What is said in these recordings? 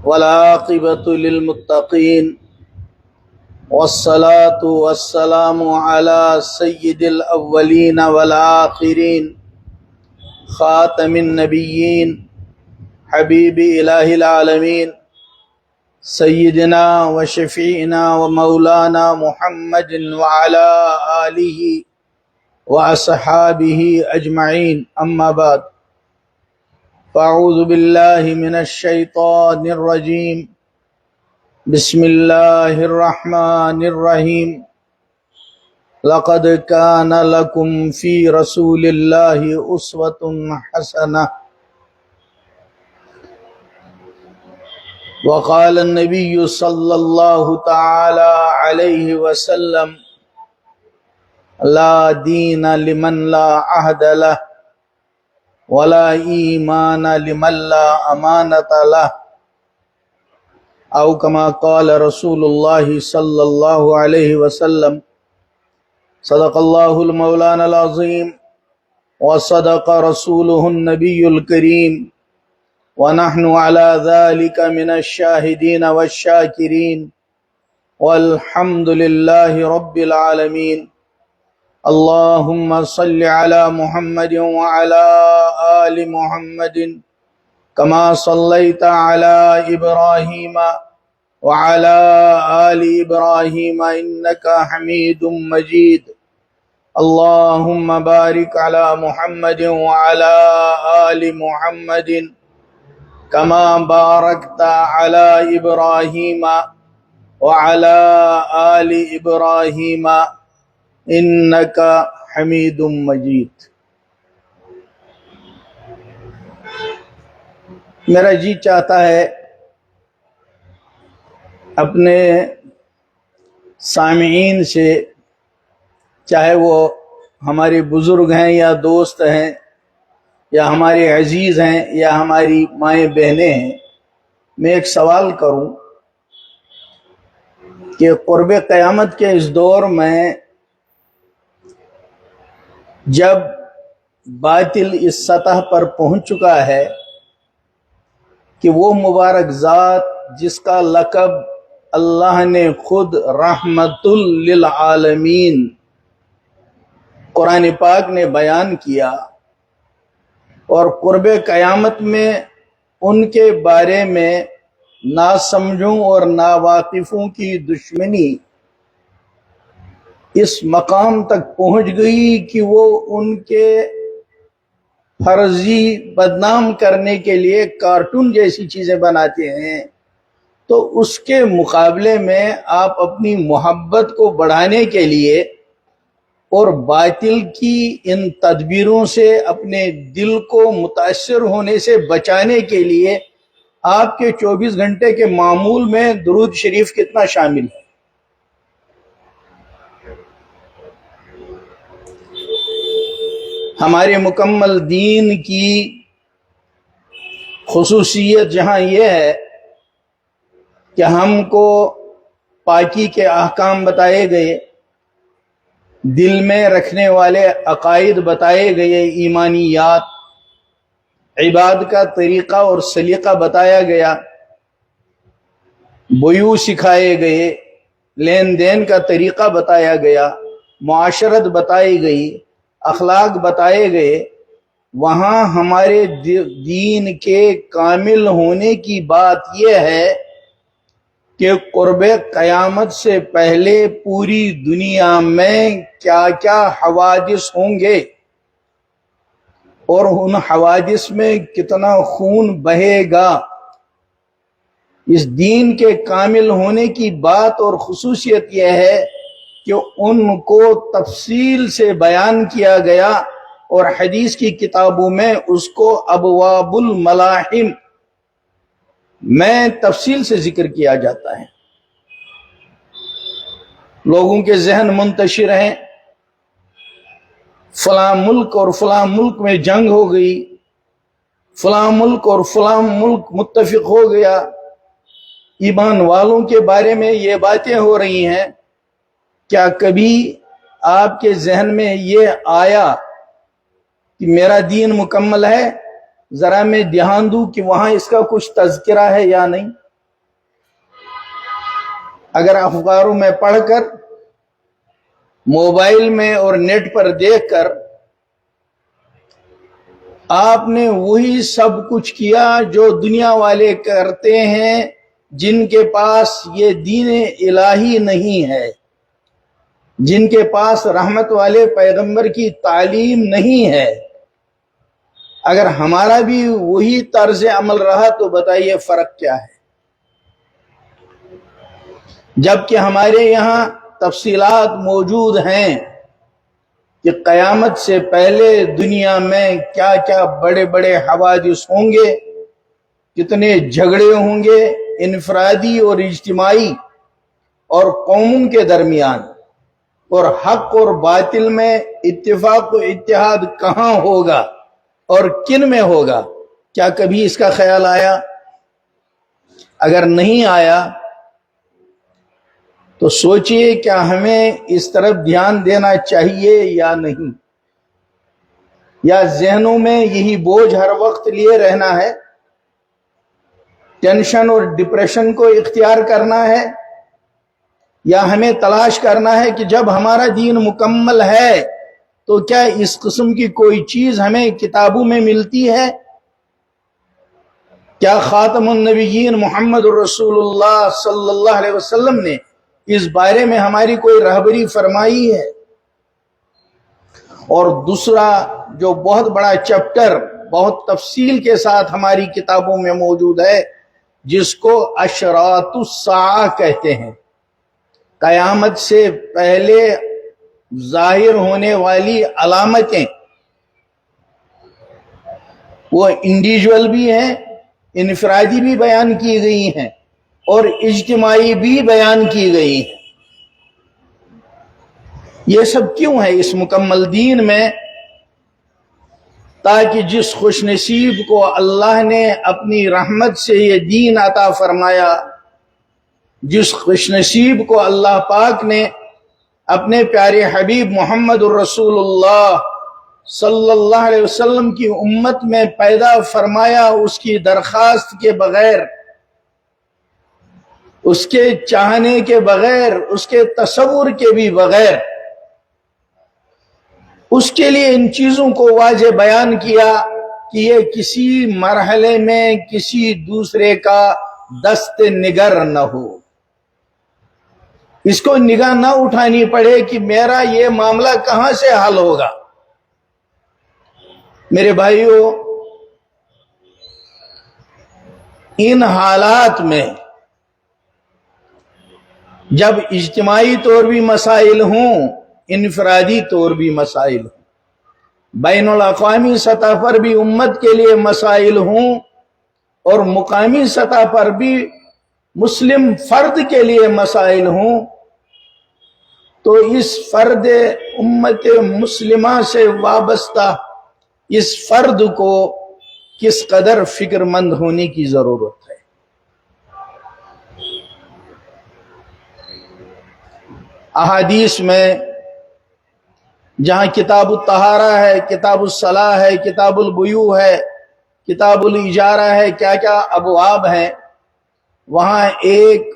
والعاقبة للمتقين والصلاة والسلام على سيد الأولين والآخرين خاتم النبيين حبيب إله العالمين سيدنا وشفيعنا ومولانا محمد وعلى آله وأصحابه أجمعين. أما بعد، فأعوذ بالله من الشيطان الرجيم. بسم الله الرحمن الرحيم. لقد كان لكم في رسول الله أسوة حسنة. وقال النبي صلى الله تعالى عليه وسلم: لا دين لمن لا عهد له ولا ایمان لمن لا امانت له، او كما قال رسول الله صلى الله عليه وسلم. صدق الله المولانا العظيم وصدق رسوله النبي الكريم، ونحن على ذلك من الشاهدين والشاكرين، والحمد لله رب العالمين. اللهم صل على محمد وعلى آل محمد كما صليت على إبراهيم وعلى آل إبراهيم إنك حميد مجيد. اللهم بارك على محمد وعلى آل محمد كما باركت على إبراهيم وعلى آل إبراهيم إنك حميد مجيد. میرا جی چاہتا ہے اپنے سامعین سے، چاہے وہ ہمارے بزرگ ہیں یا دوست ہیں یا ہمارے عزیز ہیں یا ہماری مائیں بہنیں ہیں، میں ایک سوال کروں کہ قرب قیامت کے اس دور میں جب باطل اس سطح پر پہنچ چکا ہے کہ وہ مبارک ذات جس کا لقب اللہ نے خود رحمت للعالمین قرآن پاک نے بیان کیا، اور قرب قیامت میں ان کے بارے میں ناسمجھوں اور ناواقفوں کی دشمنی اس مقام تک پہنچ گئی کہ وہ ان کے فرضی بدنام کرنے کے لیے کارٹون جیسی چیزیں بناتے ہیں، تو اس کے مقابلے میں آپ اپنی محبت کو بڑھانے کے لیے اور باطل کی ان تدبیروں سے اپنے دل کو متاثر ہونے سے بچانے کے لیے آپ کے 24 گھنٹے کے معمول میں درود شریف کتنا شامل ہے؟ ہمارے مکمل دین کی خصوصیت جہاں یہ ہے کہ ہم کو پاکی کے احکام بتائے گئے، دل میں رکھنے والے عقائد بتائے گئے، ایمانیات، عبادت کا طریقہ اور سلیقہ بتایا گیا، بیوع سکھائے گئے، لین دین کا طریقہ بتایا گیا، معاشرت بتائی گئی، اخلاق بتائے گئے، وہاں ہمارے دین کے کامل ہونے کی بات یہ ہے کہ قرب قیامت سے پہلے پوری دنیا میں کیا کیا حوادث ہوں گے اور ان حوادث میں کتنا خون بہے گا. اس دین کے کامل ہونے کی بات اور خصوصیت یہ ہے کہ ان کو تفصیل سے بیان کیا گیا، اور حدیث کی کتابوں میں اس کو ابواب الملاحم میں تفصیل سے ذکر کیا جاتا ہے. لوگوں کے ذہن منتشر ہیں، فلاں ملک اور فلاں ملک میں جنگ ہو گئی، فلاں ملک اور فلاں ملک متفق ہو گیا، ایمان والوں کے بارے میں یہ باتیں ہو رہی ہیں. کیا کبھی آپ کے ذہن میں یہ آیا کہ میرا دین مکمل ہے ذرا میں دھیان دوں کہ وہاں اس کا کچھ تذکرہ ہے یا نہیں. اگر اخباروں میں پڑھ کر، موبائل میں اور نیٹ پر دیکھ کر آپ نے وہی سب کچھ کیا جو دنیا والے کرتے ہیں، جن کے پاس یہ دین الہی نہیں ہے، جن کے پاس رحمت والے پیغمبر کی تعلیم نہیں ہے، اگر ہمارا بھی وہی طرز عمل رہا تو بتائیے فرق کیا ہے؟ جبکہ ہمارے یہاں تفصیلات موجود ہیں کہ قیامت سے پہلے دنیا میں کیا کیا بڑے بڑے حوادث ہوں گے، کتنے جھگڑے ہوں گے انفرادی اور اجتماعی اور قوموں کے درمیان، اور حق اور باطل میں اتفاق و اتحاد کہاں ہوگا اور کن میں ہوگا. کیا کبھی اس کا خیال آیا؟ اگر نہیں آیا تو سوچئے کیا ہمیں اس طرف دھیان دینا چاہیے یا نہیں، یا ذہنوں میں یہی بوجھ ہر وقت لیے رہنا ہے، ٹینشن اور ڈپریشن کو اختیار کرنا ہے، یا ہمیں تلاش کرنا ہے کہ جب ہمارا دین مکمل ہے تو کیا اس قسم کی کوئی چیز ہمیں کتابوں میں ملتی ہے؟ کیا خاتم النبیین محمد رسول اللہ صلی اللہ علیہ وسلم نے اس بارے میں ہماری کوئی رہبری فرمائی ہے؟ اور دوسرا جو بہت بڑا چیپٹر بہت تفصیل کے ساتھ ہماری کتابوں میں موجود ہے، جس کو اشراط الساعہ کہتے ہیں، قیامت سے پہلے ظاہر ہونے والی علامتیں، وہ انڈیویجول بھی ہیں، انفرادی بھی بیان کی گئی ہیں اور اجتماعی بھی بیان کی گئی ہیں. یہ سب کیوں ہے اس مکمل دین میں؟ تاکہ جس خوش نصیب کو اللہ نے اپنی رحمت سے یہ دین عطا فرمایا، جس خوش نصیب کو اللہ پاک نے اپنے پیارے حبیب محمد الرسول اللہ صلی اللہ علیہ وسلم کی امت میں پیدا فرمایا، اس کی درخواست کے بغیر، اس کے چاہنے کے بغیر، اس کے تصور کے بھی بغیر، اس کے لیے ان چیزوں کو واضح بیان کیا کہ یہ کسی مرحلے میں کسی دوسرے کا دست نگر نہ ہو، اس کو نگاہ نہ اٹھانی پڑے کہ میرا یہ معاملہ کہاں سے حل ہوگا. میرے بھائیوں، ان حالات میں جب اجتماعی طور بھی مسائل ہوں، انفرادی طور بھی مسائل ہوں، بین الاقوامی سطح پر بھی امت کے لیے مسائل ہوں، اور مقامی سطح پر بھی مسلم فرد کے لیے مسائل ہوں، تو اس فرد امت مسلمہ سے وابستہ اس فرد کو کس قدر فکر مند ہونے کی ضرورت ہے. احادیث میں جہاں کتاب الطہارہ ہے، کتاب الصلاح ہے، کتاب البیوع ہے، کتاب الاجارہ ہے، کیا کیا ابواب ہیں، وہاں ایک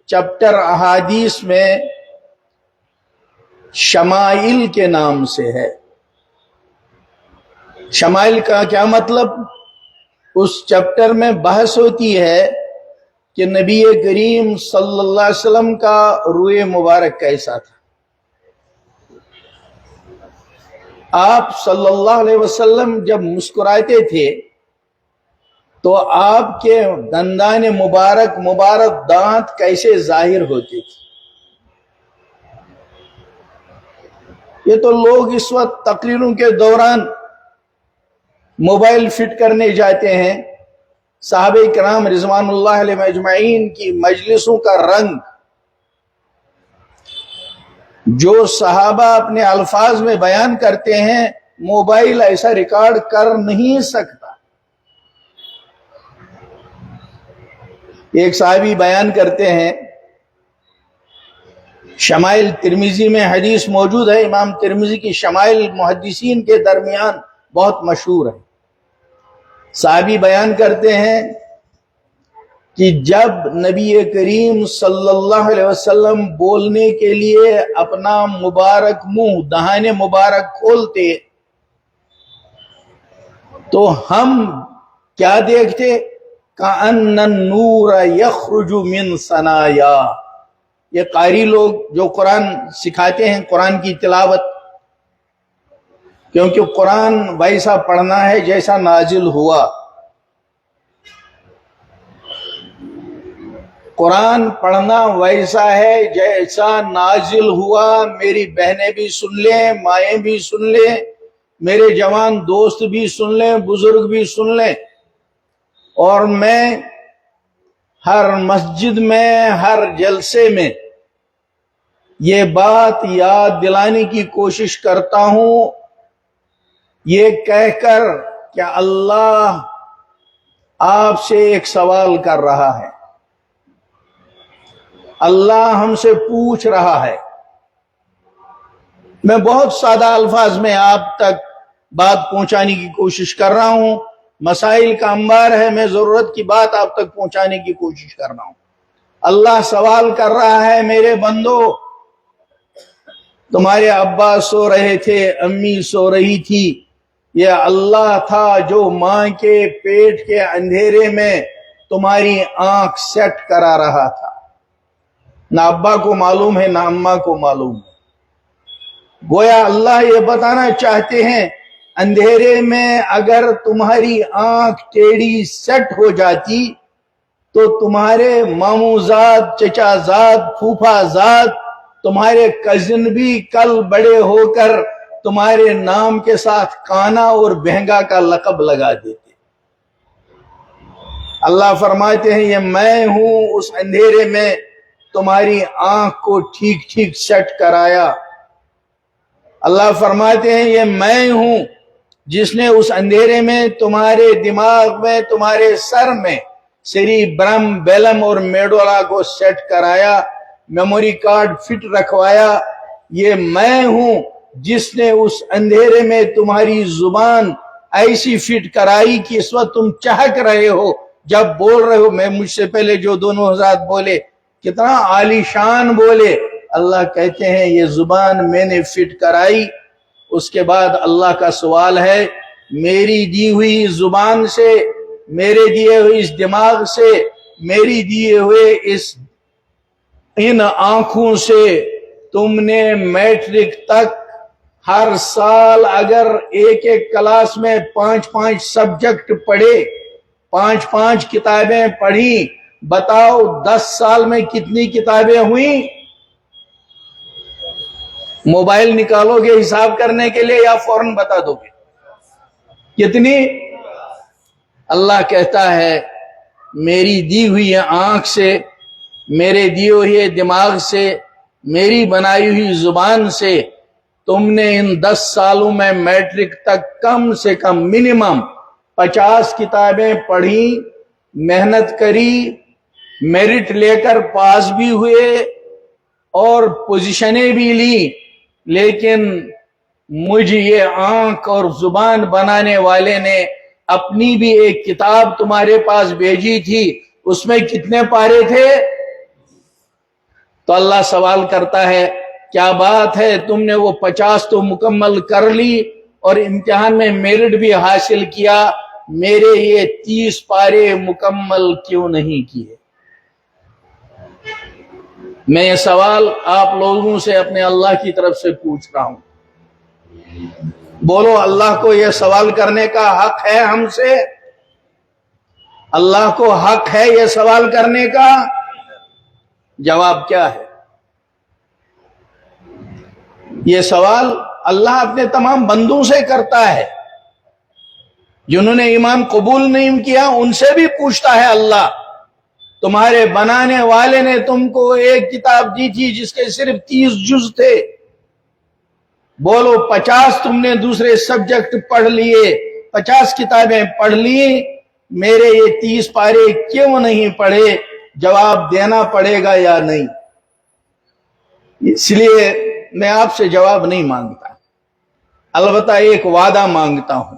چیپٹر احادیث میں شمائل کے نام سے ہے. شمائل کا کیا مطلب؟ اس چیپٹر میں بحث ہوتی ہے کہ نبی کریم صلی اللہ علیہ وسلم کا روئے مبارک کیسا تھا. آپ صلی اللہ علیہ وسلم جب مسکراتے تھے تو آپ کے دندان مبارک دانت کیسے ظاہر ہوتے تھے. یہ تو لوگ اس وقت تقریروں کے دوران موبائل فٹ کرنے جاتے ہیں. صحابہ کرام رضوان اللہ علیہ اجمعین کی مجلسوں کا رنگ، جو صحابہ اپنے الفاظ میں بیان کرتے ہیں، موبائل ایسا ریکارڈ کر نہیں سکتا. ایک صحابی بیان کرتے ہیں، شمائل ترمذی میں حدیث موجود ہے، امام ترمذی کی شمائل محدثین کے درمیان بہت مشہور ہے. صحابی بیان کرتے ہیں کہ جب نبی کریم صلی اللہ علیہ وسلم بولنے کے لیے اپنا مبارک منہ دہانے مبارک کھولتے تو ہم کیا دیکھتے؟ کأن النور یخرج من ثنایا. یہ قاری لوگ جو قرآن سکھاتے ہیں قرآن کی تلاوت، کیونکہ قرآن ویسا پڑھنا ہے جیسا نازل ہوا. قرآن پڑھنا ویسا ہے جیسا نازل ہوا. میری بہنیں بھی سن لیں، مائیں بھی سن لیں، میرے جوان دوست بھی سن لیں، بزرگ بھی سن لیں. اور میں ہر مسجد میں، ہر جلسے میں یہ بات یاد دلانے کی کوشش کرتا ہوں، یہ کہہ کر کہ اللہ آپ سے ایک سوال کر رہا ہے، اللہ ہم سے پوچھ رہا ہے. میں بہت سادہ الفاظ میں آپ تک بات پہنچانے کی کوشش کر رہا ہوں. مسائل کا انبار ہے، میں ضرورت کی بات آپ تک پہنچانے کی کوشش کر رہا ہوں. اللہ سوال کر رہا ہے، میرے بندو، تمہارے ابا سو رہے تھے، امی سو رہی تھی، یہ اللہ تھا جو ماں کے پیٹ کے اندھیرے میں تمہاری آنکھ سیٹ کرا رہا تھا. نہ ابا کو معلوم ہے، نہ اماں کو معلوم ہے. گویا اللہ یہ بتانا چاہتے ہیں، اندھیرے میں اگر تمہاری آنکھ ٹیڑھی سیٹ ہو جاتی تو تمہارے ماموں زاد، چچا زاد، پھوپھا زاد، تمہارے کزن بھی کل بڑے ہو کر تمہارے نام کے ساتھ کانا اور بہنگا کا لقب لگا دیتے. اللہ فرماتے ہیں یہ میں ہوں اس اندھیرے میں تمہاری آنکھ کو ٹھیک ٹھیک سیٹ کرایا. اللہ فرماتے ہیں یہ میں ہوں جس نے اس اندھیرے میں تمہارے دماغ میں، تمہارے سر میں سری برم بیلم اور میڈولا کو سیٹ کرایا، میموری کارڈ فٹ رکھوایا. یہ میں ہوں جس نے اس اندھیرے میں تمہاری زبان ایسی فٹ کرائی کہ اس وقت تم چہک رہے ہو جب بول رہے ہو. میں مجھ سے پہلے جو دونوں حضرات بولے کتنا عالی شان بولے. اللہ کہتے ہیں یہ زبان میں نے فٹ کرائی. اس کے بعد اللہ کا سوال ہے، میری دی ہوئی زبان سے، میرے دیے ہوئے اس دماغ سے، میری دیے ہوئے ان آنکھوں سے تم نے میٹرک تک ہر سال اگر ایک ایک کلاس میں 5 سبجیکٹ پڑھے، 5 کتابیں پڑھی، بتاؤ 10 سال میں کتنی کتابیں ہوئیں؟ موبائل نکالو گے حساب کرنے کے لیے یا فوراً بتا دو گے کتنی؟ اللہ کہتا ہے میری دی ہوئی آنکھ سے، میرے دیے ہوئے دماغ سے، میری بنائی ہوئی زبان سے تم نے ان 10 سالوں میں میٹرک تک کم سے کم منیمم 50 کتابیں پڑھی، محنت کری، میرٹ لے کر پاس بھی ہوئے اور پوزیشنیں بھی لی. لیکن مجھ یہ آنکھ اور زبان بنانے والے نے اپنی بھی ایک کتاب تمہارے پاس بھیجی تھی، اس میں کتنے پارے تھے؟ تو اللہ سوال کرتا ہے کیا بات ہے تم نے وہ 50 تو مکمل کر لی اور امتحان میں میرٹ بھی حاصل کیا، میرے یہ 30 پارے مکمل کیوں نہیں کیے؟ میں یہ سوال آپ لوگوں سے اپنے اللہ کی طرف سے پوچھ رہا ہوں. بولو اللہ کو یہ سوال کرنے کا حق ہے ہم سے؟ اللہ کو حق ہے یہ سوال کرنے کا؟ جواب کیا ہے؟ یہ سوال اللہ اپنے تمام بندوں سے کرتا ہے. جنہوں نے ایمان قبول نہیں کیا ان سے بھی پوچھتا ہے اللہ. تمہارے بنانے والے نے تم کو ایک کتاب دی تھی جس کے صرف 30 جز تھے، بولو 50 تم نے دوسرے سبجیکٹ پڑھ لیے، 50 کتابیں پڑھ لی، میرے یہ 30 پارے کیوں نہیں پڑھے؟ جواب دینا پڑے گا یا نہیں؟ اس لیے میں آپ سے جواب نہیں مانگتا، البتہ ایک وعدہ مانگتا ہوں.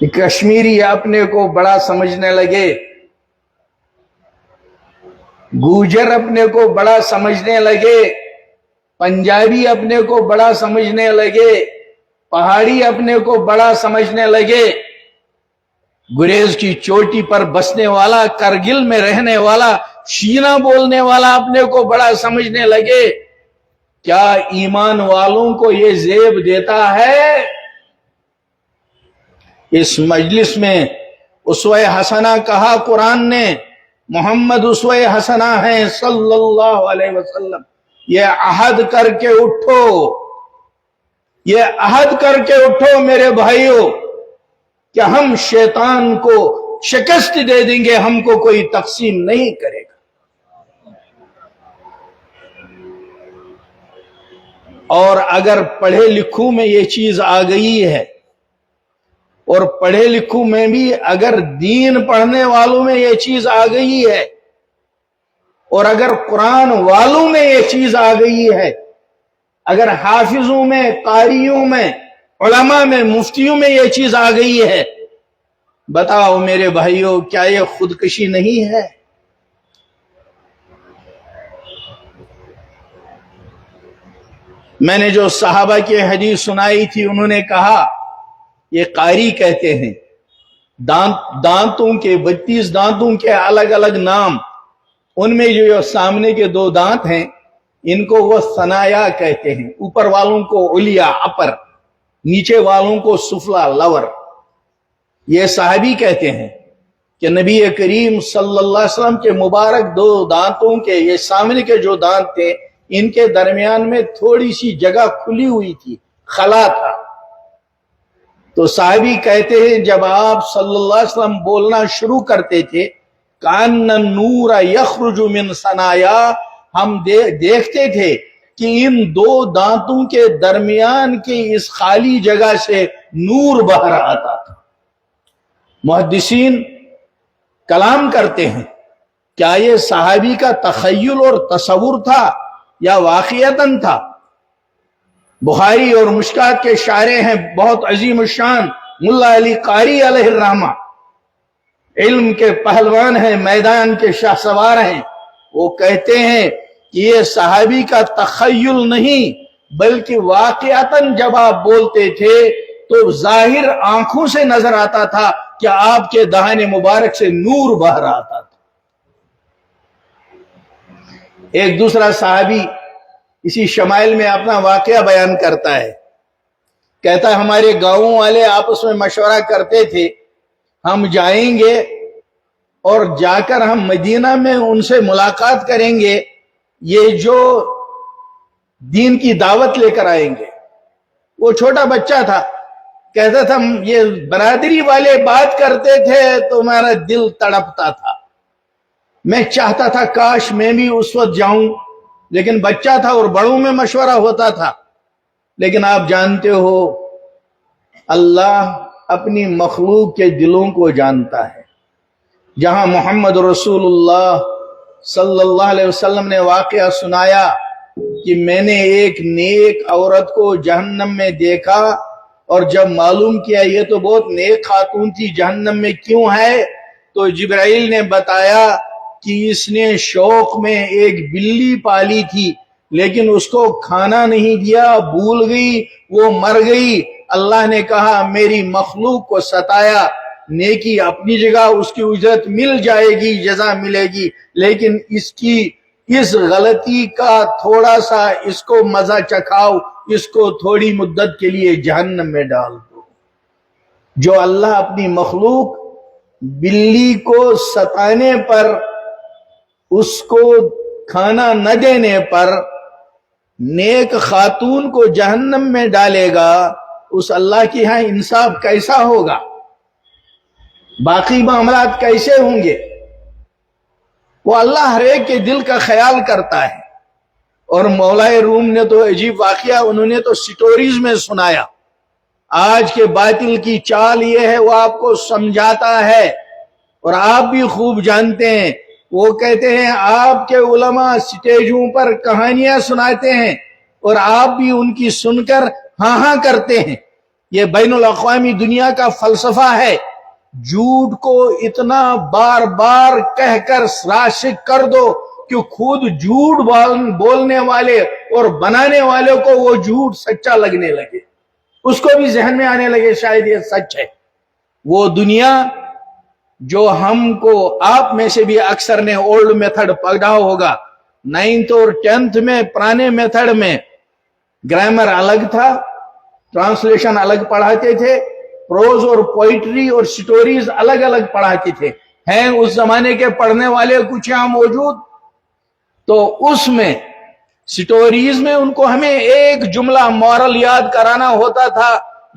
کشمیری اپنے کو بڑا سمجھنے لگے، گوجر اپنے کو بڑا سمجھنے لگے، پنجابی اپنے کو بڑا سمجھنے لگے، پہاڑی اپنے کو بڑا سمجھنے لگے، گریز کی چوٹی پر بسنے والا، کرگل میں رہنے والا، شینا بولنے والا اپنے کو بڑا سمجھنے لگے۔ کیا ایمان والوں کو یہ زیب دیتا ہے؟ اس مجلس میں اسوہ حسنہ کہا قرآن نے، محمد اسوہ حسنہ ہیں صلی اللہ علیہ وسلم۔ یہ عہد کر کے اٹھو، یہ عہد کر کے اٹھو میرے بھائیوں کہ ہم شیطان کو شکست دے دیں گے، ہم کو کوئی تقسیم نہیں کرے گا۔ اور اگر پڑھے لکھوں میں یہ چیز آ گئی ہے، اور پڑھے لکھوں میں بھی اگر دین پڑھنے والوں میں یہ چیز آ گئی ہے، اور اگر قرآن والوں میں یہ چیز آ گئی ہے، اگر حافظوں میں، قاریوں میں، علماء میں، مفتیوں میں یہ چیز آ گئی ہے، بتاؤ میرے بھائیوں کیا یہ خودکشی نہیں ہے؟ میں نے جو صحابہ کی حدیث سنائی تھی، انہوں نے کہا یہ قاری کہتے ہیں دانتوں کے 32 دانتوں کے الگ الگ نام، ان میں جو سامنے کے 2 دانت ہیں ان کو وہ ثنایا کہتے ہیں، اوپر والوں کو علیا اپر، نیچے والوں کو سفلا لور۔ یہ صحابی کہتے ہیں کہ نبی کریم صلی اللہ علیہ وسلم کے مبارک 2 دانتوں کے، یہ سامنے کے جو دانت تھے، ان کے درمیان میں تھوڑی سی جگہ کھلی ہوئی تھی، خلا تھا۔ تو صحابی کہتے ہیں جب آپ صلی اللہ علیہ وسلم بولنا شروع کرتے تھے، کان النور یخرج من ثنایا، ہم دیکھتے تھے کہ ان 2 دانتوں کے درمیان کی اس خالی جگہ سے نور باہر آتا تھا۔ محدثین کلام کرتے ہیں کیا یہ صحابی کا تخیل اور تصور تھا یا واقعتاً تھا؟ بخاری اور مشکات کے شارح ہیں بہت عظیم الشان ملا علی قاری علیہ الرحمہ، علم کے پہلوان ہیں، میدان کے شاہ سوار ہیں، وہ کہتے ہیں کہ یہ صحابی کا تخیل نہیں بلکہ واقعتاً جب آپ بولتے تھے تو ظاہر آنکھوں سے نظر آتا تھا کہ آپ کے دہان مبارک سے نور باہر آتا تھا۔ ایک دوسرا صحابی اسی شمائل میں اپنا واقعہ بیان کرتا ہے، کہتا ہے ہمارے گاؤں والے آپس میں مشورہ کرتے تھے ہم جائیں گے اور جا کر ہم مدینہ میں ان سے ملاقات کریں گے، یہ جو دین کی دعوت لے کر آئیں گے۔ وہ چھوٹا بچہ تھا، کہتا تھا یہ برادری والے بات کرتے تھے تو میرا دل تڑپتا تھا، میں چاہتا تھا کاش میں بھی اس وقت جاؤں، لیکن بچہ تھا اور بڑوں میں مشورہ ہوتا تھا۔ لیکن آپ جانتے ہو اللہ اپنی مخلوق کے دلوں کو جانتا ہے۔ جہاں محمد رسول اللہ صلی اللہ علیہ وسلم نے واقعہ سنایا کہ میں نے ایک نیک عورت کو جہنم میں دیکھا، اور جب معلوم کیا یہ تو بہت نیک خاتون تھی، جہنم میں کیوں ہے؟ تو جبرائیل نے بتایا کہ اس نے شوق میں ایک بلی پالی تھی لیکن اس کو کھانا نہیں دیا، بھول گئی، وہ مر گئی۔ اللہ نے کہا میری مخلوق کو ستایا، نیکی اپنی جگہ اس کی اجرت مل جائے گی، جزا ملے گی، لیکن اس کی اس غلطی کا تھوڑا سا اس کو مزہ چکھاؤ، اس کو تھوڑی مدت کے لیے جہنم میں ڈال دو۔ جو اللہ اپنی مخلوق بلی کو ستانے پر، اس کو کھانا نہ دینے پر نیک خاتون کو جہنم میں ڈالے گا، اس اللہ کی ہاں انصاف کیسا ہوگا؟ باقی معاملات کیسے ہوں گے؟ وہ اللہ ہر ایک کے دل کا خیال کرتا ہے۔ اور مولائے روم نے تو عجیب واقعہ انہوں نے تو سٹوریز میں سنایا۔ آج کے باطل کی چال یہ ہے، وہ آپ کو سمجھاتا ہے اور آپ بھی خوب جانتے ہیں۔ وہ کہتے ہیں آپ کے علماء سٹیجوں پر کہانیاں سناتے ہیں اور آپ بھی ان کی سن کر ہاں ہاں کرتے ہیں، یہ بین الاقوامی دنیا کا فلسفہ ہے. جھوٹ کو اتنا بار بار کہہ کر راشد کر دو کہ خود جھوٹ بولنے والے اور بنانے والے کو وہ جھوٹ سچا لگنے لگے، اس کو بھی ذہن میں آنے لگے شاید یہ سچ ہے. وہ دنیا جو ہم کو، آپ میں سے بھی اکثر نے اولڈ میتھڈ پڑھا ہوگا، 9th اور 10th میں پرانے میتھڈ میں گرامر الگ تھا، ٹرانسلیشن الگ پڑھاتے تھے، پروز اور پوئٹری اور سٹوریز الگ الگ پڑھاتے تھے. ہیں اس زمانے کے پڑھنے والے کچھ یہاں موجود؟ تو اس میں سٹوریز میں ان کو ہمیں ایک جملہ مورل یاد کرانا ہوتا تھا،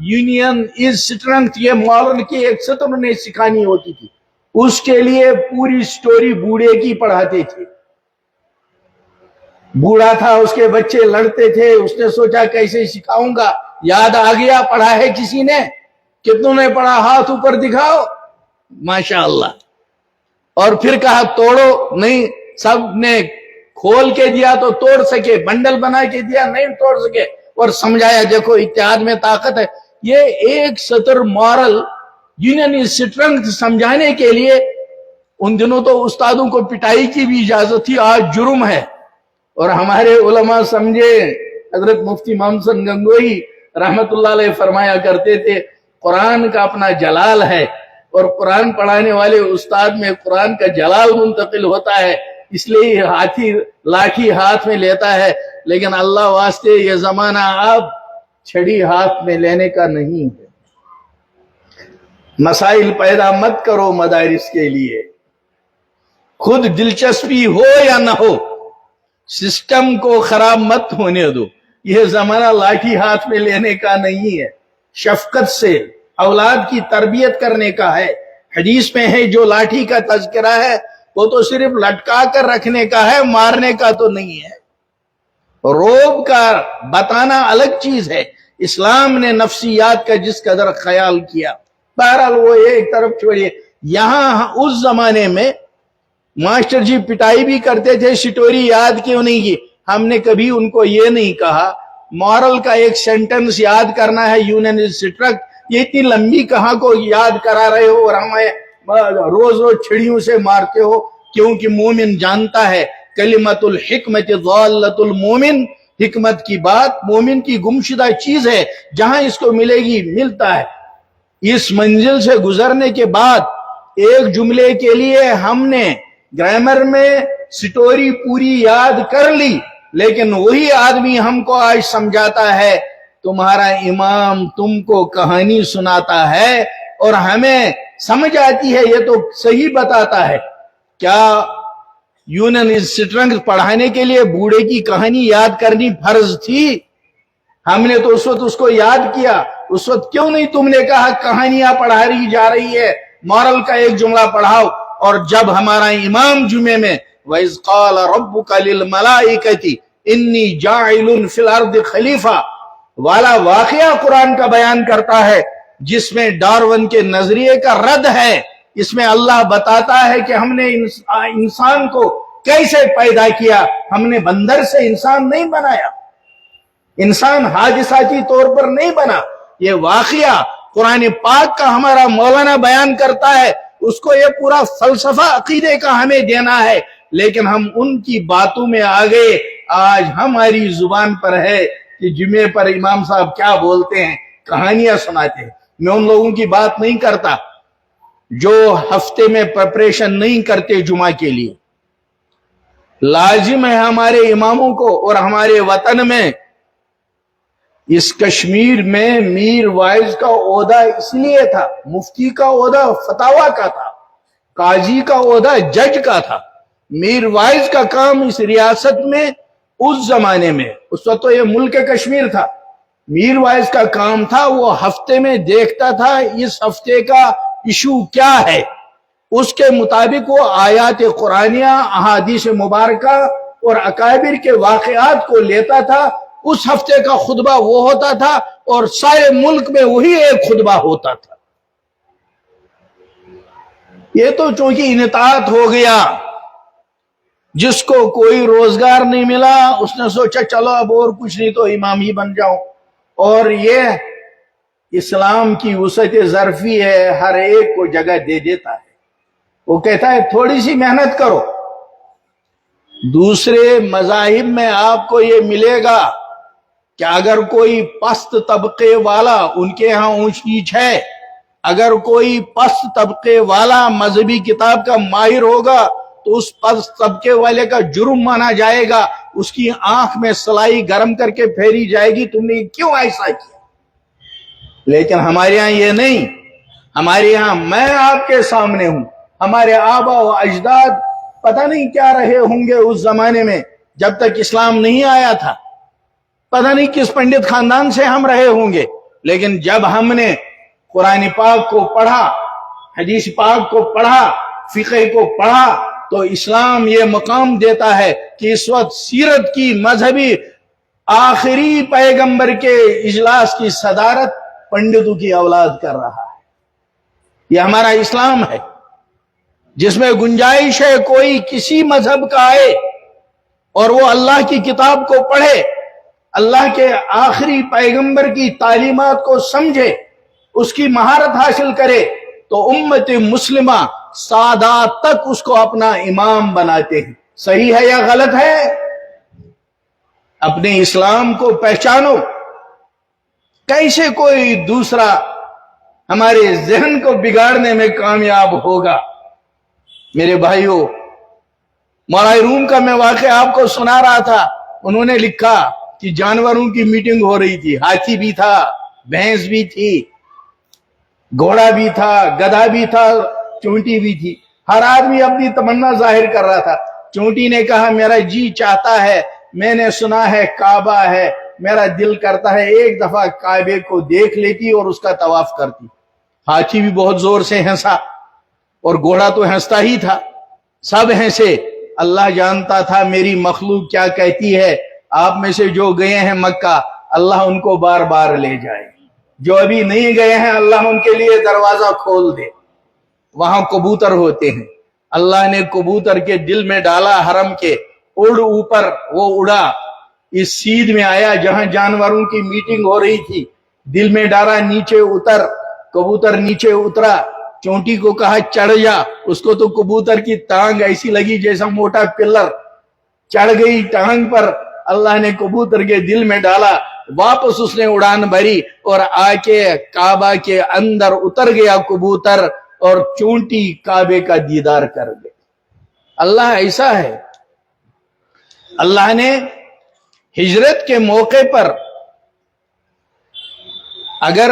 یونین از اسٹرنگتھ، یہ مورل کی ایک سطر انہیں سکھانی ہوتی تھی. اس کے لیے پوری سٹوری بوڑھے کی پڑھاتے تھے. بوڑھا تھا، اس کے بچے لڑتے تھے، اس نے سوچا کیسے سکھاؤں گا، یاد آ گیا، پڑھا ہے کسی نے؟ کتنوں نے پڑھا؟ ہاتھ اوپر دکھاؤ. ماشاءاللہ. اور پھر کہا توڑو، نہیں، سب نے کھول کے دیا تو توڑ سکے، بنڈل بنا کے دیا نہیں توڑ سکے، اور سمجھایا دیکھو اتحاد میں طاقت ہے. یہ ایک سطر مورل یونین از اسٹرنگتھ سمجھانے کے لیے ان دنوں تو استادوں کو پٹائی کی بھی اجازت تھی، آج جرم ہے. اور ہمارے علماء سمجھے، حضرت مفتی محمد حسن گنگوئی رحمت اللہ علیہ فرمایا کرتے تھے، قرآن کا اپنا جلال ہے، اور قرآن پڑھانے والے استاد میں قرآن کا جلال منتقل ہوتا ہے، اس لیے لاٹھی ہاتھ میں لیتا ہے. لیکن اللہ واسطے یہ زمانہ اب چھڑی ہاتھ میں لینے کا نہیں ہے. مسائل پیدا مت کرو مدارس کے لیے، خود دلچسپی ہو یا نہ ہو، سسٹم کو خراب مت ہونے دو. یہ زمانہ لاٹھی ہاتھ میں لینے کا نہیں ہے، شفقت سے اولاد کی تربیت کرنے کا ہے. حدیث میں ہے جو لاٹھی کا تذکرہ ہے وہ تو صرف لٹکا کر رکھنے کا ہے، مارنے کا تو نہیں ہے. روب کا بتانا الگ چیز ہے. اسلام نے نفسیات کا جس قدر خیال کیا. بہرحال وہ ایک طرف چھوڑیے. یہاں اس زمانے میں ماسٹر جی پٹائی بھی کرتے تھے، سٹوری یاد کیوں نہیں کی؟ ہم نے کبھی ان کو یہ نہیں کہا مورل کا ایک سینٹنس یاد کرنا ہے، یونین از اسٹرنگتھ، یہ اتنی لمبی کہاں کو یاد کرا رہے ہو اور ہمیں روز روز چھڑیوں سے مارتے ہو؟ کیونکہ مومن جانتا ہے کلمت الحکمت ضالۃ المومن، حکمت کی بات مومن کی گمشدہ چیز ہے، جہاں اس کو ملے گی ملتا ہے. اس منزل سے گزرنے کے بعد ایک جملے کے لیے ہم نے گرامر میں سٹوری پوری یاد کر لی، لیکن وہی آدمی ہم کو آج سمجھاتا ہے تمہارا امام تم کو کہانی سناتا ہے، اور ہمیں سمجھ آتی ہے یہ تو صحیح بتاتا ہے. کیا یونین از اسٹرنگتھ پڑھانے کے لیے بوڑھے کی کہانی یاد کرنی فرض تھی؟ ہم نے تو اس وقت اس کو یاد کیا. اس وقت کیوں نہیں تم نے کہا کہانیاں پڑھائی جا رہی ہے، مورل کا ایک جملہ پڑھاؤ؟ اور جب ہمارا امام جمعے میں وَإِذْ قَالَ رَبُّكَ لِلْمَلَائِكَةِ إِنِّي جَاعِلٌ فِي الْأَرْضِ خلیفہ والا واقعہ قرآن کا بیان کرتا ہے، جس میں ڈارون کے نظریے کا رد ہے، اس میں اللہ بتاتا ہے کہ ہم نے انسان کو کیسے پیدا کیا. ہم نے بندر سے انسان نہیں بنایا، انسان حادثاتی طور پر نہیں بنا. یہ واقعہ قرآن پاک کا ہمارا مولانا بیان کرتا ہے، اس کو یہ پورا فلسفہ عقیدے کا ہمیں دینا ہے، لیکن ہم ان کی باتوں میں آ گئے. آج ہماری زبان پر ہے کہ جمعے پر امام صاحب کیا بولتے ہیں، کہانیاں سناتے ہیں. میں ان لوگوں کی بات نہیں کرتا جو ہفتے میں پریپریشن نہیں کرتے جمعہ کے لیے. لازم ہے ہمارے اماموں کو، اور ہمارے وطن میں اس کشمیر میں میر وائز کا عہدہ اس لیے تھا، مفتی کا عہدہ فتاوا کا تھا، قاضی کا عہدہ جج کا تھا. میر وائز کا کام اس ریاست میں اس زمانے میں، اس وقت تو یہ ملک کشمیر تھا، میر وائز کا کام تھا وہ ہفتے میں دیکھتا تھا اس ہفتے کا ایشو کیا ہے، اس کے مطابق وہ آیات قرآنیہ، احادیث مبارکہ اور اکابر کے واقعات کو لیتا تھا. اس ہفتے کا خطبہ وہ ہوتا تھا، اور سارے ملک میں وہی ایک خطبہ ہوتا تھا. یہ تو چونکہ انطاعت ہو گیا، جس کو کوئی روزگار نہیں ملا اس نے سوچا چلو اب اور کچھ نہیں تو امام ہی بن جاؤں. اور یہ اسلام کی وسعت ظرفی ہے، ہر ایک کو جگہ دے دیتا ہے. وہ کہتا ہے تھوڑی سی محنت کرو. دوسرے مذاہب میں آپ کو یہ ملے گا کہ اگر کوئی پست طبقے والا، ان کے ہاں اونچ نیچ ہے، اگر کوئی پست طبقے والا مذہبی کتاب کا ماہر ہوگا تو اس پست طبقے والے کا جرم مانا جائے گا، اس کی آنکھ میں سلائی گرم کر کے پھیری جائے گی، تم نے کیوں ایسا کیا. لیکن ہمارے ہاں یہ نہیں. ہمارے یہاں میں آپ کے سامنے ہوں، ہمارے آبا و اجداد پتہ نہیں کیا رہے ہوں گے اس زمانے میں جب تک اسلام نہیں آیا تھا، پتہ نہیں کس پنڈت خاندان سے ہم رہے ہوں گے، لیکن جب ہم نے قرآن پاک کو پڑھا، حدیث پاک کو پڑھا، فقہ کو پڑھا، تو اسلام یہ مقام دیتا ہے کہ اس وقت سیرت کی مذہبی آخری پیغمبر کے اجلاس کی صدارت پنڈتوں کی اولاد کر رہا ہے. یہ ہمارا اسلام ہے جس میں گنجائش ہے کوئی کسی مذہب کا آئے اور وہ اللہ کی کتاب کو پڑھے، اللہ کے آخری پیغمبر کی تعلیمات کو سمجھے، اس کی مہارت حاصل کرے، تو امت مسلمہ سادات تک اس کو اپنا امام بناتے ہیں. صحیح ہے یا غلط ہے؟ اپنے اسلام کو پہچانو. کیسے کوئی دوسرا ہمارے ذہن کو بگاڑنے میں کامیاب ہوگا؟ میرے بھائیوں، مولا روم کا میں واقعہ آپ کو سنا رہا تھا. انہوں نے لکھا کہ جانوروں کی میٹنگ ہو رہی تھی. ہاتھی بھی تھا، بھینس بھی تھی، گھوڑا بھی تھا، گدھا بھی تھا، چونٹی بھی تھی. ہر آدمی اپنی تمنا ظاہر کر رہا تھا. چونٹی نے کہا میرا جی چاہتا ہے، میں نے سنا ہے کعبہ ہے، میرا دل کرتا ہے ایک دفعہ کعبے کو دیکھ لیتی اور اس کا طواف کرتی. ہاتھی بھی بہت زور سے ہنسا اور گھوڑا تو ہنستا ہی تھا. سب ہنسے. اللہ جانتا تھا میری مخلوق کیا کہتی ہے. آپ میں سے جو گئے ہیں مکہ، اللہ ان کو بار بار لے جائے. جو ابھی نہیں گئے ہیں اللہ ان کے لیے دروازہ کھول دے. وہاں کبوتر ہوتے ہیں. اللہ نے کبوتر کے دل میں ڈالا حرم کے، اڑ اوپر وہ اڑا، اس سیدھ میں آیا جہاں جانوروں کی میٹنگ ہو رہی تھی. دل میں ڈالا نیچے اتر. کبوتر نیچے اترا. چونٹی کو کہا چڑھ جا. اس کو تو کبوتر کی ٹانگ ایسی لگی جیسا موٹا پلر. چڑھ گئی ٹانگ پر. اللہ نے کبوتر کے دل میں ڈالا، واپس اس نے اڑان بھری اور آ کے کعبہ کے اندر اتر گیا کبوتر، اور چونٹی کعبے کا دیدار کر گئے. اللہ ایسا ہے. اللہ نے ہجرت کے موقع پر اگر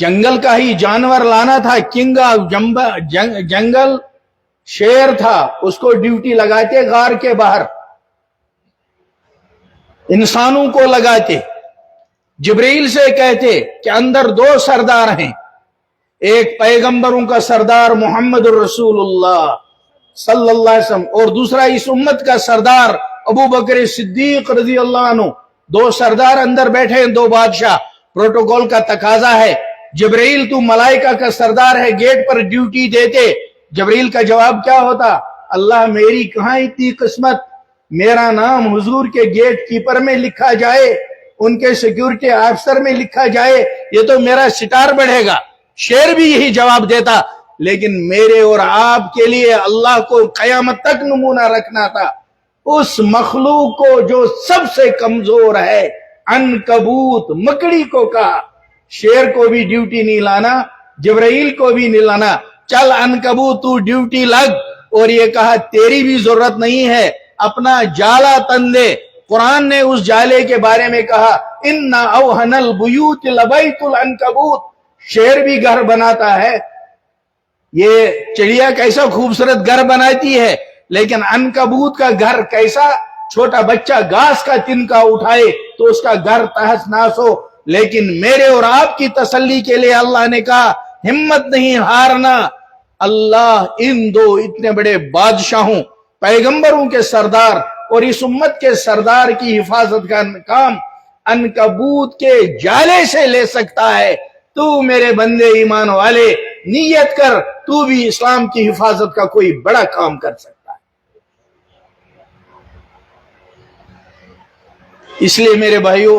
جنگل کا ہی جانور لانا تھا، کنگ جنگل شیر تھا، اس کو ڈیوٹی لگاتے غار کے باہر، انسانوں کو لگاتے. جبریل سے کہتے کہ اندر دو سردار ہیں، ایک پیغمبروں کا سردار محمد الرسول اللہ صلی اللہ علیہ وسلم، اور دوسرا اس امت کا سردار ابو بکر صدیق رضی اللہ عنہ. دو سردار اندر بیٹھے ہیں، دو بادشاہ. پروٹوکول کا تقاضا ہے، جبریل تو ملائکہ کا سردار ہے، گیٹ پر ڈیوٹی دیتے. جبریل کا جواب کیا ہوتا؟ اللہ میری کہاں اتنی قسمت، میرا نام حضور کے گیٹ کیپر میں لکھا جائے، ان کے سیکیورٹی آفیسر میں لکھا جائے، یہ تو میرا سٹار بڑھے گا. شیر بھی یہی جواب دیتا. لیکن میرے اور آپ کے لیے اللہ کو قیامت تک نمونہ رکھنا تھا. اس مخلوق کو جو سب سے کمزور ہے، عنکبوت، مکڑی کو کہا شیر کو بھی ڈیوٹی نہیں لانا، جبرائیل کو بھی نہیں لانا، چل عنکبوت تو ڈیوٹی لگ. اور یہ کہا تیری بھی ضرورت نہیں ہے، اپنا جالا تن دے. قرآن نے اس جالے کے بارے میں کہا ان اوہن البیوت لبیت العنکبوت. شیر بھی گھر بناتا ہے، یہ چڑیا کیسا خوبصورت گھر بناتی ہے، لیکن عنکبوت کا گھر کیسا، چھوٹا بچہ گھاس کا تنکا اٹھائے تو اس کا گھر تہس ناس ہو. لیکن میرے اور آپ کی تسلی کے لیے اللہ نے کہا ہمت نہیں ہارنا. اللہ ان دو اتنے بڑے بادشاہوں، پیغمبروں کے سردار اور اس امت کے سردار کی حفاظت کا کام عنکبوت کے جالے سے لے سکتا ہے. تو میرے بندے ایمان والے نیت کر، تو بھی اسلام کی حفاظت کا کوئی بڑا کام کر سکتا ہے. اس لیے میرے بھائیوں،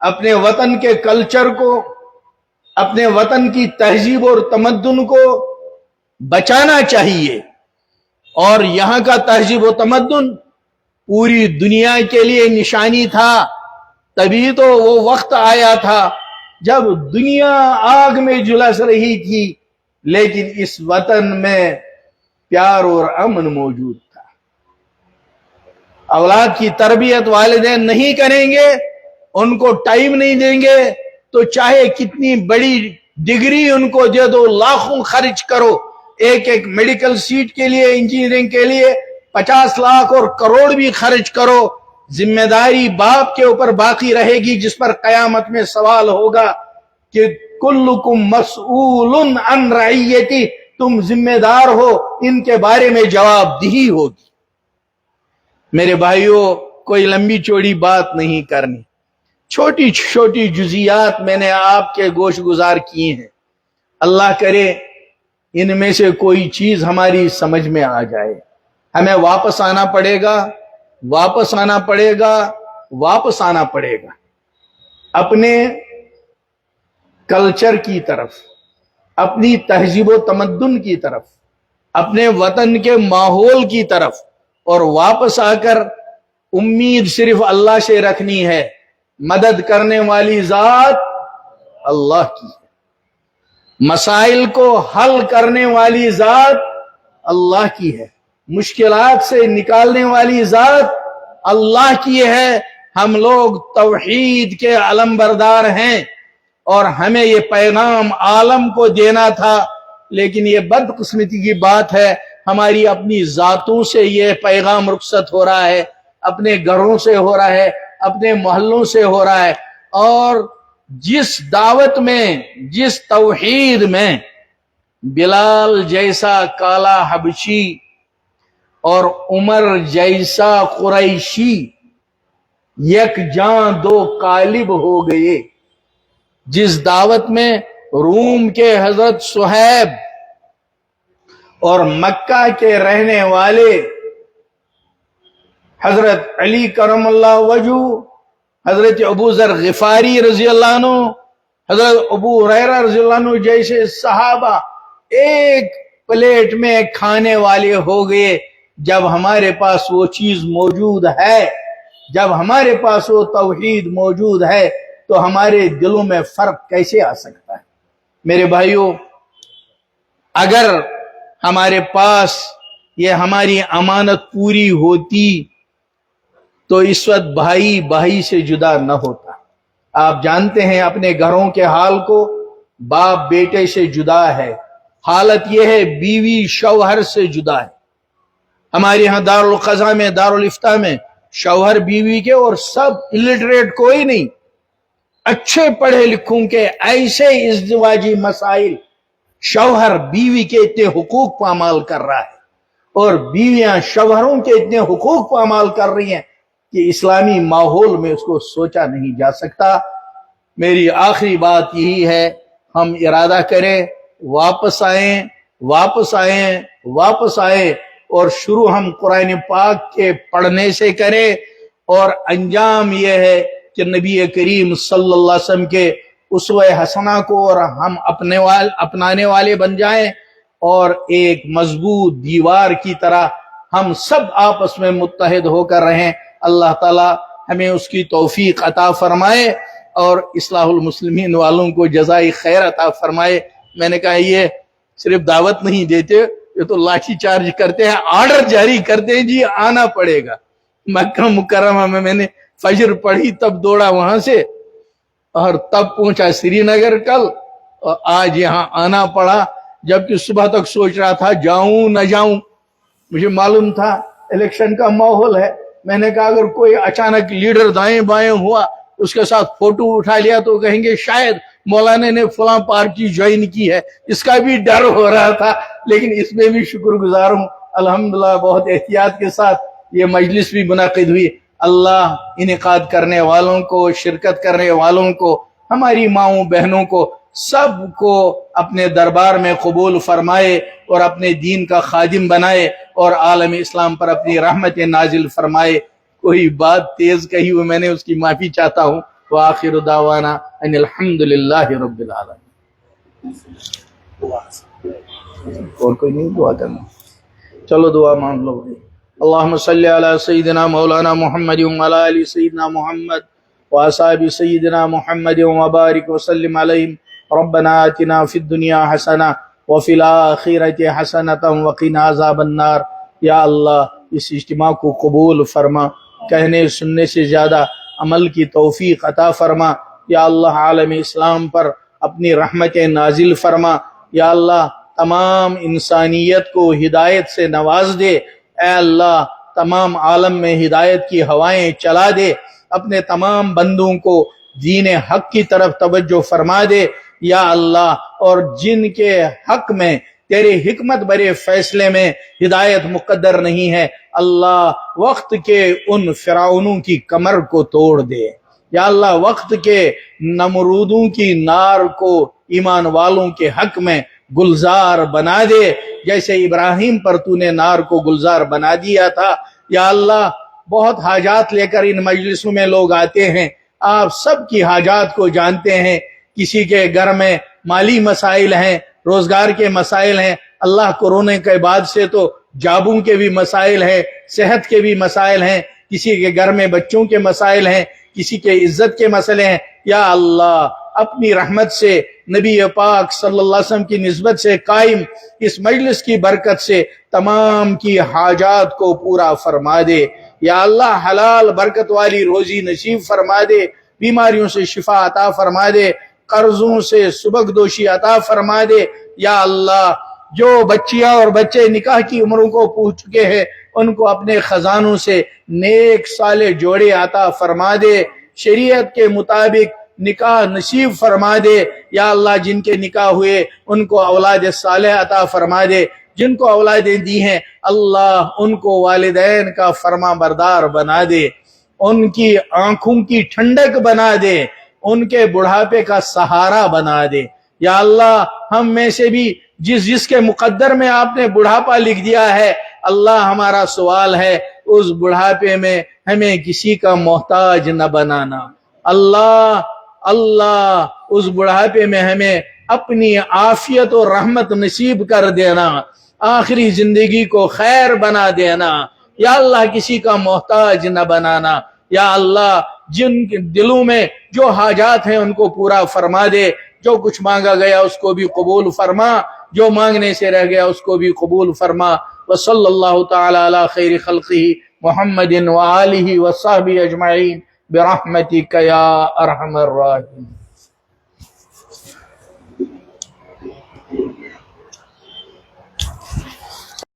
اپنے وطن کے کلچر کو، اپنے وطن کی تہذیب اور تمدن کو بچانا چاہیے. اور یہاں کا تہذیب و تمدن پوری دنیا کے لیے نشانی تھا. تبھی تو وہ وقت آیا تھا جب دنیا آگ میں جھلس رہی تھی، لیکن اس وطن میں پیار اور امن موجود تھا. اولاد کی تربیت والدین نہیں کریں گے، ان کو ٹائم نہیں دیں گے، تو چاہے کتنی بڑی ڈگری ان کو دے دو، لاکھوں خرچ کرو، ایک ایک میڈیکل سیٹ کے لیے، انجینئرنگ کے لیے 50 لاکھ اور کروڑ بھی خرچ کرو، ذمہ داری باپ کے اوپر باقی رہے گی، جس پر قیامت میں سوال ہوگا کہ کلکم مسئول عن رعیتی، تم ذمہ دار ہو، ان کے بارے میں جواب دہی ہوگی. میرے بھائیوں، کوئی لمبی چوڑی بات نہیں کرنی، چھوٹی چھوٹی جزیات میں نے آپ کے گوش گزار کی ہیں. اللہ کرے ان میں سے کوئی چیز ہماری سمجھ میں آ جائے. ہمیں واپس آنا پڑے گا، واپس آنا پڑے گا، واپس آنا پڑے گا اپنے کلچر کی طرف، اپنی تہذیب و تمدن کی طرف، اپنے وطن کے ماحول کی طرف، اور واپس آ کر امید صرف اللہ سے رکھنی ہے. مدد کرنے والی ذات اللہ کی ہے، مسائل کو حل کرنے والی ذات اللہ کی ہے، مشکلات سے نکالنے والی ذات اللہ کی ہے. ہم لوگ توحید کے علم بردار ہیں اور ہمیں یہ پیغام عالم کو دینا تھا، لیکن یہ بدقسمتی کی بات ہے، ہماری اپنی ذاتوں سے یہ پیغام رخصت ہو رہا ہے، اپنے گھروں سے ہو رہا ہے، اپنے محلوں سے ہو رہا ہے. اور جس دعوت میں، جس توحید میں بلال جیسا کالا حبشی اور عمر جیسا قریشی یک جاں دو قالب ہو گئے، جس دعوت میں روم کے حضرت صہیب اور مکہ کے رہنے والے حضرت علی کرم اللہ وجہ، حضرت ابو ذر غفاری رضی اللہ عنہ، حضرت ابو ہریرہ رضی اللہ عنہ جیسے صحابہ ایک پلیٹ میں کھانے والے ہو گئے. جب ہمارے پاس وہ چیز موجود ہے، جب ہمارے پاس وہ توحید موجود ہے، تو ہمارے دلوں میں فرق کیسے آ سکتا ہے؟ میرے بھائیوں، اگر ہمارے پاس یہ ہماری امانت پوری ہوتی تو اس وقت بھائی بھائی سے جدا نہ ہوتا. آپ جانتے ہیں اپنے گھروں کے حال کو، باپ بیٹے سے جدا ہے، حالت یہ ہے بیوی شوہر سے جدا ہے. ہمارے ہاں دارالقضاء میں، دارالافتاء میں شوہر بیوی کے اور سب الٹریٹ کوئی نہیں، اچھے پڑھے لکھوں کے ایسے ازدواجی مسائل، شوہر بیوی کے اتنے حقوق پامال کر رہا ہے اور بیویاں شوہروں کے اتنے حقوق پامال کر رہی ہیں کہ اسلامی ماحول میں اس کو سوچا نہیں جا سکتا. میری آخری بات یہی ہے، ہم ارادہ کریں، واپس آئیں، واپس آئیں، واپس آئیں، اور شروع ہم قرآن پاک کے پڑھنے سے کریں، اور انجام یہ ہے کہ نبی کریم صلی اللہ علیہ وسلم کے اسوہ حسنہ کو اور ہم اپنانے والے بن جائیں، اور ایک مضبوط دیوار کی طرح ہم سب آپس میں متحد ہو کر رہیں. اللہ تعالی ہمیں اس کی توفیق عطا فرمائے اور اصلاح المسلمین والوں کو جزائے خیر عطا فرمائے. میں نے کہا یہ صرف دعوت نہیں دیتے، یہ تو لاٹھی چارج کرتے ہیں، آرڈر جاری کرتے ہیں، جی آنا پڑے گا. مکہ مکرمہ میں نے فجر پڑھی، تب دوڑا وہاں سے اور تب پہنچا سری نگر کل، اور آج یہاں آنا پڑا، جبکہ صبح تک سوچ رہا تھا جاؤں نہ جاؤں. مجھے معلوم تھا الیکشن کا ماحول ہے، میں نے کہا اگر کوئی اچانک لیڈر دائیں بائیں ہوا، اس کے ساتھ فوٹو اٹھا لیا تو کہیں گے شاید مولانا نے فلاں پارٹی جوائن کی ہے. اس کا بھی ڈر ہو رہا تھا، لیکن اس میں بھی شکر گزار ہوں الحمدللہ بہت احتیاط کے ساتھ یہ مجلس بھی منعقد ہوئی. اللہ انعقاد کرنے والوں کو، شرکت کرنے والوں کو، ہماری ماؤں بہنوں کو، سب کو اپنے دربار میں قبول فرمائے اور اپنے دین کا خادم بنائے اور عالم اسلام پر اپنی رحمت نازل فرمائے. کوئی بات تیز کہی ہوئی میں نے اس کی معافی چاہتا ہوں. وآخر دعوانا ان الحمد للہ رب العالمین۔ اور کوئی نہیں دعا کرنا؟ چلو دعا مانگ لو۔ اللہم صلی علی سیدنا مولانا محمد وعلی آل سیدنا محمد واصحاب سیدنا محمد وبارک وسلم علیہم۔ ربنا آتنا فی الدنیا حسنہ وفی الآخرۃ حسنۃ وقنا عذاب النار۔ یا اللہ اس اجتماع کو قبول فرما، کہنے سننے سے زیادہ عمل کی توفیق عطا فرما۔ یا اللہ عالم اسلام پر اپنی رحمت نازل فرما۔ یا اللہ تمام انسانیت کو ہدایت سے نواز دے۔ اے اللہ تمام عالم میں ہدایت کی ہوائیں چلا دے، اپنے تمام بندوں کو دین حق کی طرف توجہ فرما دے یا اللہ، اور جن کے حق میں تیرے حکمت برے فیصلے میں ہدایت مقدر نہیں ہے، اللہ وقت کے ان فرعونوں کی کمر کو توڑ دے یا اللہ، وقت کے نمرودوں کی نار کو ایمان والوں کے حق میں گلزار بنا دے، جیسے ابراہیم پر تو نے نار کو گلزار بنا دیا تھا۔ یا اللہ بہت حاجات لے کر ان مجلسوں میں لوگ آتے ہیں، آپ سب کی حاجات کو جانتے ہیں۔ کسی کے گھر میں مالی مسائل ہیں، روزگار کے مسائل ہیں، اللہ کورونا کے بعد سے تو جابوں کے بھی مسائل ہیں، صحت کے بھی مسائل ہیں، کسی کے گھر میں بچوں کے مسائل ہیں، کسی کے عزت کے مسئلے ہیں۔ یا اللہ اپنی رحمت سے نبی پاک صلی اللہ علیہ وسلم کی نسبت سے قائم اس مجلس کی برکت سے تمام کی حاجات کو پورا فرما دے یا اللہ، حلال برکت والی روزی نصیب فرما دے، بیماریوں سے شفا عطا فرما دے، قرضوں سے سبکدوشی عطا فرما دے یا اللہ، جو بچیاں اور بچے نکاح کی عمروں کو پہنچ چکے ہیں ان کو اپنے خزانوں سے نیک صالح جوڑے عطا فرما دے، شریعت کے مطابق نکاح نصیب فرما دے یا اللہ، جن کے نکاح ہوئے ان کو اولاد صالح عطا فرما دے، جن کو اولادیں دی ہیں اللہ ان کو والدین کا فرما بردار بنا دے، ان کی آنکھوں کی ٹھنڈک بنا دے، ان کے بڑھاپے کا سہارا بنا دے یا اللہ، ہم میں سے بھی جس کے مقدر میں آپ نے بڑھاپا لکھ دیا ہے، اللہ ہمارا سوال ہے اس بڑھاپے میں ہمیں کسی کا محتاج نہ بنانا، اللہ اس بڑھاپے میں ہمیں اپنی عافیت و رحمت نصیب کر دینا، آخری زندگی کو خیر بنا دینا یا اللہ، کسی کا محتاج نہ بنانا یا اللہ، جن کے دلوں میں جو حاجات ہیں ان کو پورا فرما دے، جو کچھ مانگا گیا اس کو بھی قبول فرما، جو مانگنے سے رہ گیا اس کو بھی قبول فرما۔ وصلی اللہ تعالی علی خیر خلقہ محمد وآلہ وصحبہ اجمعین برحمتک یا ارحم الراحمین۔